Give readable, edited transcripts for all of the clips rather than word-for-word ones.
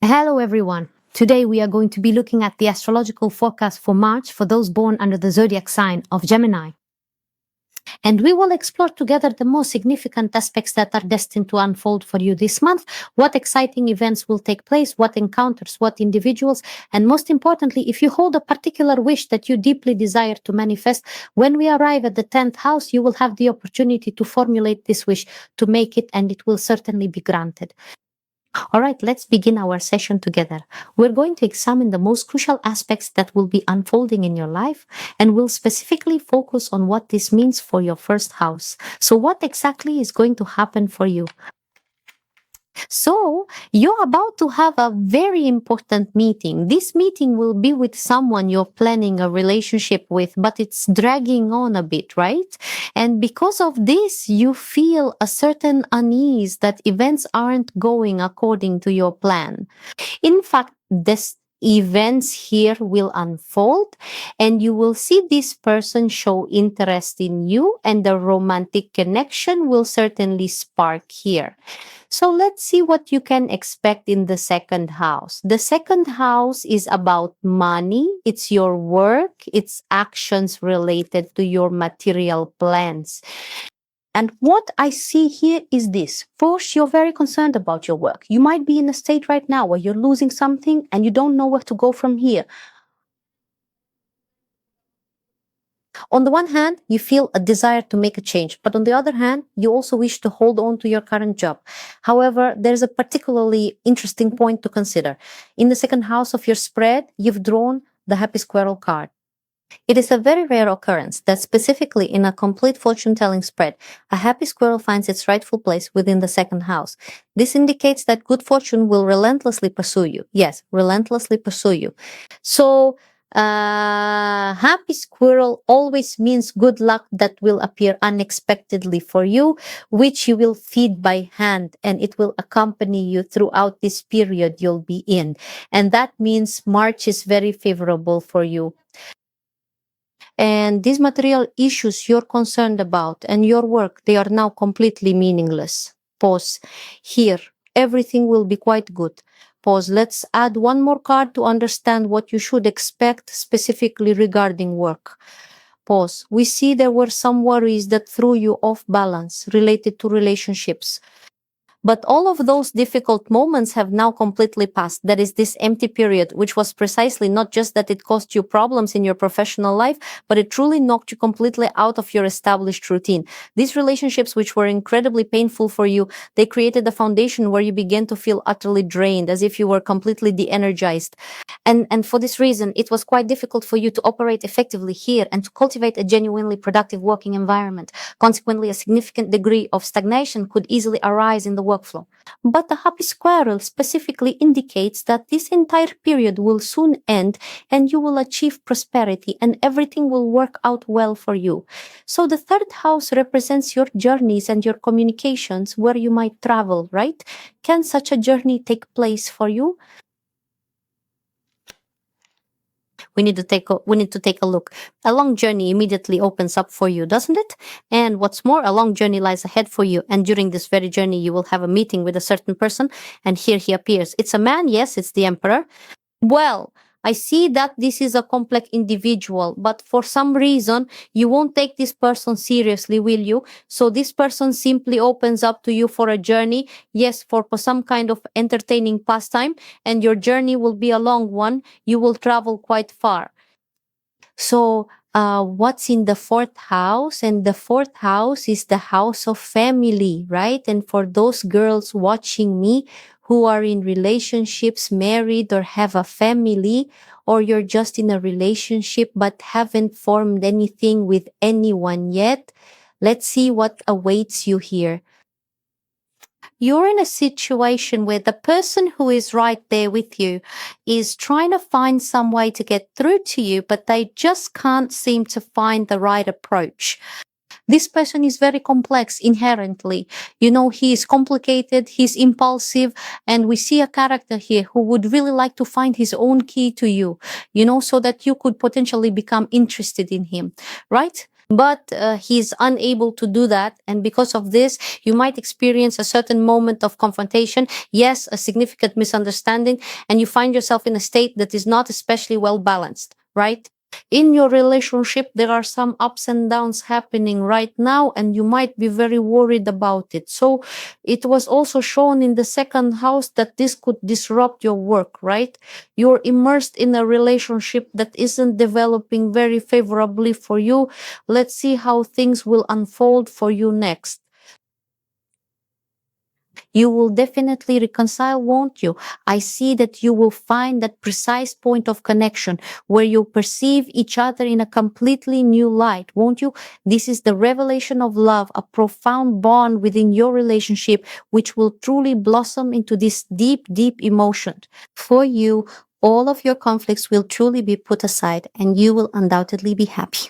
Hello, everyone. Today we are going to be looking at the astrological forecast for March for those born under the zodiac sign of Gemini. And we will explore together the most significant aspects that are destined to unfold for you this month, what exciting events will take place, what encounters, what individuals, and most importantly, if you hold a particular wish that you deeply desire to manifest, when we arrive at the 10th house, you will have the opportunity to formulate this wish, to make it, and it will certainly be granted. All right, let's begin our session together. We're going to examine the most crucial aspects that will be unfolding in your life, and we'll specifically focus on what this means for your first house. So, what exactly is going to happen for you? So, you're about to have a very important meeting. This meeting will be with someone you're planning a relationship with, but it's dragging on a bit, right? And because of this, you feel a certain unease that events aren't going according to your plan. In fact, this events here will unfold and you will see this person show interest in you, and the romantic connection will certainly spark here. So let's see what you can expect in the second house. The second house is about money. It's your work. It's actions related to your material plans. And what I see here is this. First, you're very concerned about your work. You might be in a state right now where you're losing something and you don't know where to go from here. On the one hand, you feel a desire to make a change, but on the other hand, you also wish to hold on to your current job. However, there's a particularly interesting point to consider. In the second house of your spread, you've drawn the Happy Squirrel card. It is a very rare occurrence that specifically in a complete fortune-telling spread, a happy squirrel finds its rightful place within the second house. This indicates that good fortune will relentlessly pursue you. Yes, relentlessly pursue you. So, happy squirrel always means good luck that will appear unexpectedly for you, which you will feed by hand, and it will accompany you throughout this period you'll be in. And that means March is very favorable for you. And these material issues you're concerned about and your work, they are now completely meaningless. Pause. Here, everything will be quite good. Pause. Let's add one more card to understand what you should expect specifically regarding work. Pause. We see there were some worries that threw you off balance related to relationships. But all of those difficult moments have now completely passed. That is this empty period, which was precisely not just that it caused you problems in your professional life, but it truly knocked you completely out of your established routine. These relationships, which were incredibly painful for you, they created a foundation where you began to feel utterly drained, as if you were completely de-energized. And for this reason, it was quite difficult for you to operate effectively here and to cultivate a genuinely productive working environment. Consequently, a significant degree of stagnation could easily arise in the workflow. But the happy squirrel specifically indicates that this entire period will soon end and you will achieve prosperity and everything will work out well for you. So the third house represents your journeys and your communications where you might travel, right? Can such a journey take place for you? We need to take a look. A long journey immediately opens up for you, doesn't it? And what's more, a long journey lies ahead for you. And during this very journey, you will have a meeting with a certain person. And here he appears. It's a man. Yes, it's the emperor. Well, I see that this is a complex individual, but for some reason, you won't take this person seriously, will you? So this person simply opens up to you for a journey, yes, for some kind of entertaining pastime, and your journey will be a long one. You will travel quite far. So, what's in the fourth house? And the fourth house is the house of family, right? And for those girls watching me who are in relationships, married, or have a family, or you're just in a relationship but haven't formed anything with anyone yet, let's see what awaits you here. You're in a situation where the person who is right there with you is trying to find some way to get through to you, but they just can't seem to find the right approach. This person is very complex inherently. You know, he is complicated, he's impulsive, and we see a character here who would really like to find his own key to you, you know, so that you could potentially become interested in him, right? but he's unable to do that. And because of this, you might experience a certain moment of confrontation, yes, a significant misunderstanding, and you find yourself in a state that is not especially well balanced, right? In your relationship, there are some ups and downs happening right now, and you might be very worried about it. So it was also shown in the second house that this could disrupt your work, right? You're immersed in a relationship that isn't developing very favorably for you. Let's see how things will unfold for you next. You will definitely reconcile, won't you? I see that you will find that precise point of connection where you perceive each other in a completely new light, won't you? This is the revelation of love, a profound bond within your relationship, which will truly blossom into this deep, deep emotion. For you, all of your conflicts will truly be put aside and you will undoubtedly be happy.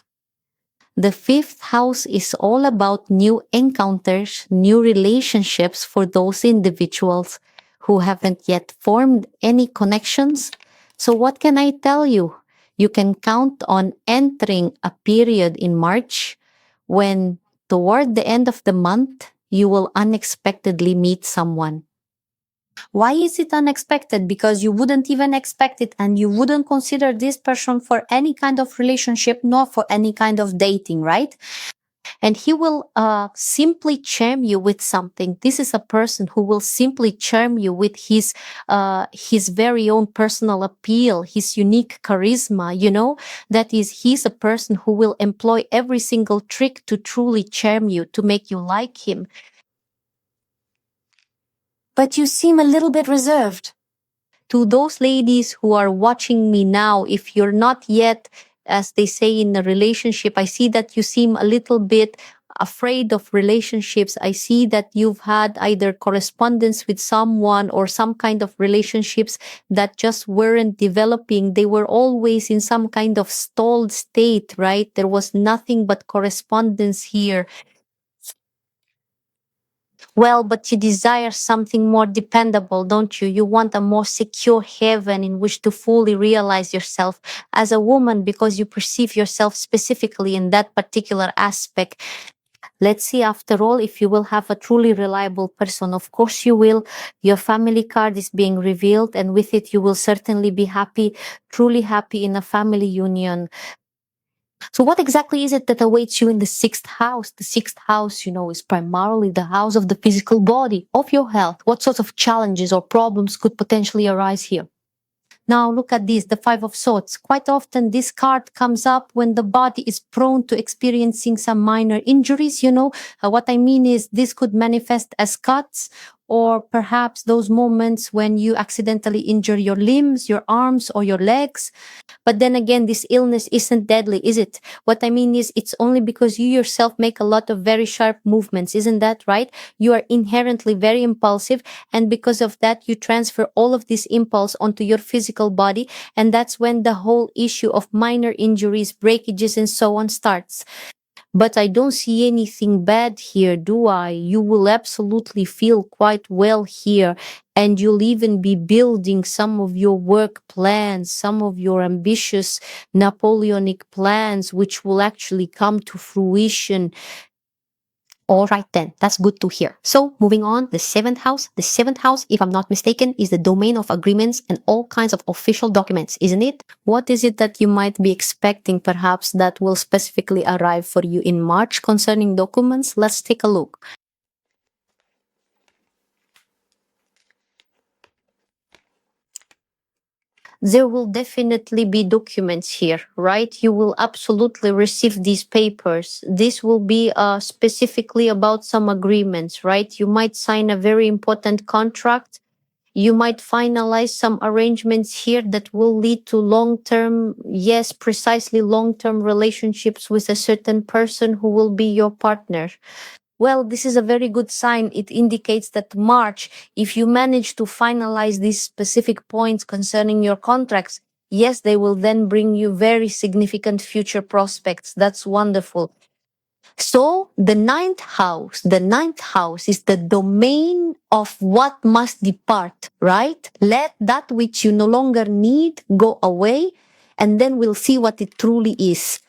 The fifth house is all about new encounters, new relationships for those individuals who haven't yet formed any connections. So, what can I tell you? You can count on entering a period in March when, toward the end of the month, you will unexpectedly meet someone. Why is it unexpected? Because you wouldn't even expect it and you wouldn't consider this person for any kind of relationship nor for any kind of dating, right? And he will simply charm you with something. This is a person who will simply charm you with his very own personal appeal, his unique charisma, you know? That is, he's a person who will employ every single trick to truly charm you, to make you like him. But you seem a little bit reserved. To those ladies who are watching me now, if you're not yet, as they say, in a relationship, I see that you seem a little bit afraid of relationships. I see that you've had either correspondence with someone or some kind of relationships that just weren't developing. They were always in some kind of stalled state, right? There was nothing but correspondence here. Well, but you desire something more dependable, don't you? You want a more secure haven in which to fully realize yourself as a woman because you perceive yourself specifically in that particular aspect. Let's see, after all, if you will have a truly reliable person. Of course, you will. Your family card is being revealed, and with it, you will certainly be happy, truly happy in a family union. So what exactly is it that awaits you in the sixth house? The sixth house, you know, is primarily the house of the physical body, of your health. What sorts of challenges or problems could potentially arise here? Now look at this, the Five of Swords. Quite often this card comes up when the body is prone to experiencing some minor injuries, you know. What I mean is this could manifest as cuts or perhaps those moments when you accidentally injure your limbs, your arms, or your legs. But then again, this illness isn't deadly, is it? What I mean is it's only because you yourself make a lot of very sharp movements. Isn't that right? You are inherently very impulsive. And because of that, you transfer all of this impulse onto your physical body. And that's when the whole issue of minor injuries, breakages, and so on starts. But I don't see anything bad here, do I? You will absolutely feel quite well here. And you'll even be building some of your work plans, some of your ambitious Napoleonic plans, which will actually come to fruition. All right, then, that's good to hear. So, moving on, the seventh house. The seventh house, if I'm not mistaken, is the domain of agreements and all kinds of official documents, isn't it? What is it that you might be expecting, perhaps, that will specifically arrive for you in March concerning documents? Let's take a look. There will definitely be documents here, right? You will absolutely receive these papers. This will be specifically about some agreements, right? You might sign a very important contract. You might finalize some arrangements here that will lead to long-term, yes, precisely long-term relationships with a certain person who will be your partner. Well, this is a very good sign. It indicates that March, if you manage to finalize these specific points concerning your contracts, yes, they will then bring you very significant future prospects. That's wonderful. So the ninth house is the domain of what must depart, right? Let that which you no longer need go away, and then we'll see what it truly is.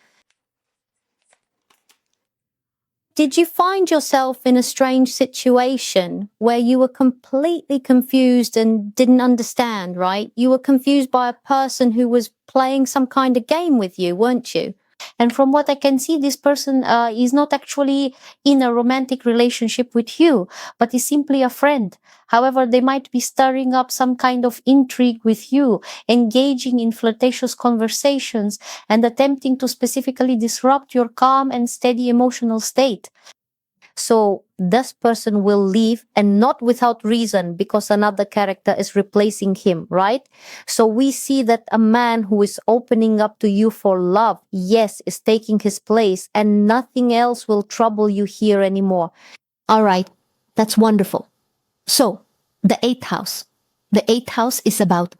Did you find yourself in a strange situation where you were completely confused and didn't understand, right? You were confused by a person who was playing some kind of game with you, weren't you? And from what I can see, this person is not actually in a romantic relationship with you, but is simply a friend. However, they might be stirring up some kind of intrigue with you, engaging in flirtatious conversations, and attempting to specifically disrupt your calm and steady emotional state. So this person will leave, and not without reason, because another character is replacing him, right? So we see that a man who is opening up to you for love, yes, is taking his place, and nothing else will trouble you here anymore. All right, that's wonderful. So the eighth house. The eighth house is about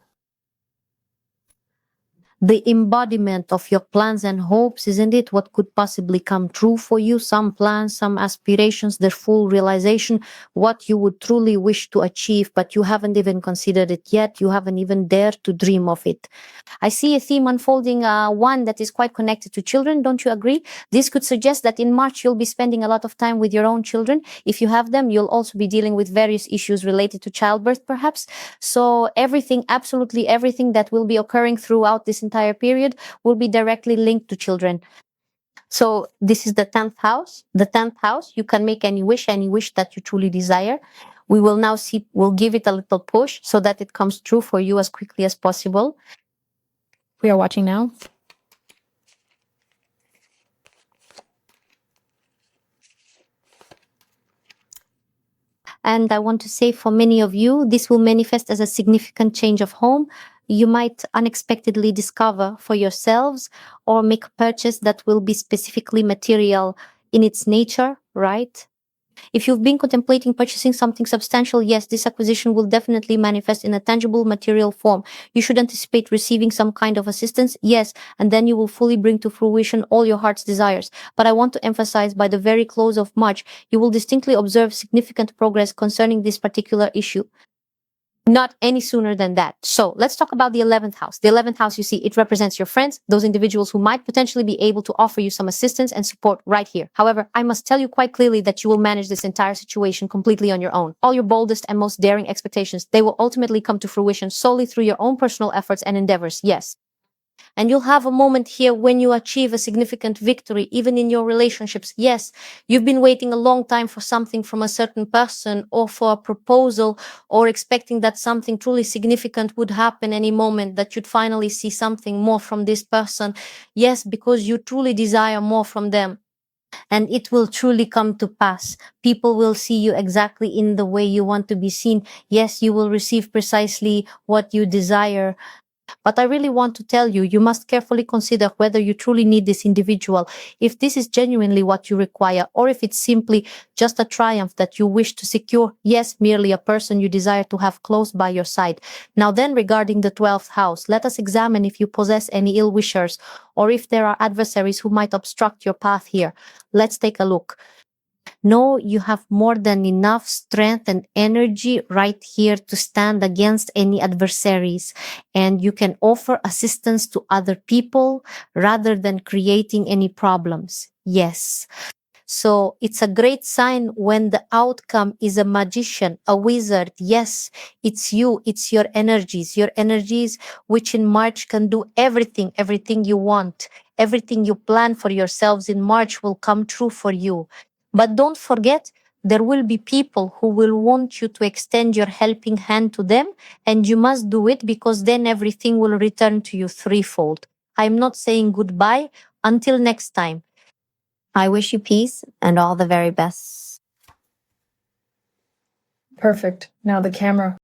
the embodiment of your plans and hopes, isn't it? What could possibly come true for you? Some plans, some aspirations, their full realization, what you would truly wish to achieve, but you haven't even considered it yet. You haven't even dared to dream of it. I see a theme unfolding, one that is quite connected to children. Don't you agree? This could suggest that in March, you'll be spending a lot of time with your own children. If you have them, you'll also be dealing with various issues related to childbirth, perhaps. So everything, absolutely everything that will be occurring throughout this entire period will be directly linked to children. So this is the 10th house. The 10th house, you can make any wish that you truly desire. We will now see, we'll give it a little push so that it comes true for you as quickly as possible. We are watching now. And I want to say, for many of you, this will manifest as a significant change of home. You might unexpectedly discover for yourselves or make a purchase that will be specifically material in its nature, right? If you've been contemplating purchasing something substantial, yes, this acquisition will definitely manifest in a tangible material form. You should anticipate receiving some kind of assistance, yes, and then you will fully bring to fruition all your heart's desires. But I want to emphasize, by the very close of March, you will distinctly observe significant progress concerning this particular issue. Not any sooner than that. So let's talk about the 11th house. The 11th house, you see, it represents your friends, those individuals who might potentially be able to offer you some assistance and support right here. However, I must tell you quite clearly that you will manage this entire situation completely on your own. All your boldest and most daring expectations, they will ultimately come to fruition solely through your own personal efforts and endeavors. Yes. And you'll have a moment here when you achieve a significant victory, even in your relationships. Yes, you've been waiting a long time for something from a certain person, or for a proposal, or expecting that something truly significant would happen any moment, that you'd finally see something more from this person. Yes, because you truly desire more from them. And it will truly come to pass. People will see you exactly in the way you want to be seen. Yes, you will receive precisely what you desire. But I really want to tell you, you must carefully consider whether you truly need this individual, if this is genuinely what you require, or if it's simply just a triumph that you wish to secure. Yes, merely a person you desire to have close by your side. Now then, regarding the 12th house, let us examine if you possess any ill wishers, or if there are adversaries who might obstruct your path here. Let's take a look. No, you have more than enough strength and energy right here to stand against any adversaries. And you can offer assistance to other people rather than creating any problems. Yes. So it's a great sign when the outcome is a magician, a wizard. Yes, it's you, it's your energies, which in March can do everything you want. Everything you plan for yourselves in March will come true for you. But don't forget, there will be people who will want you to extend your helping hand to them, and you must do it, because then everything will return to you threefold. I'm not saying goodbye. Until next time. I wish you peace and all the very best. Perfect. Now the camera.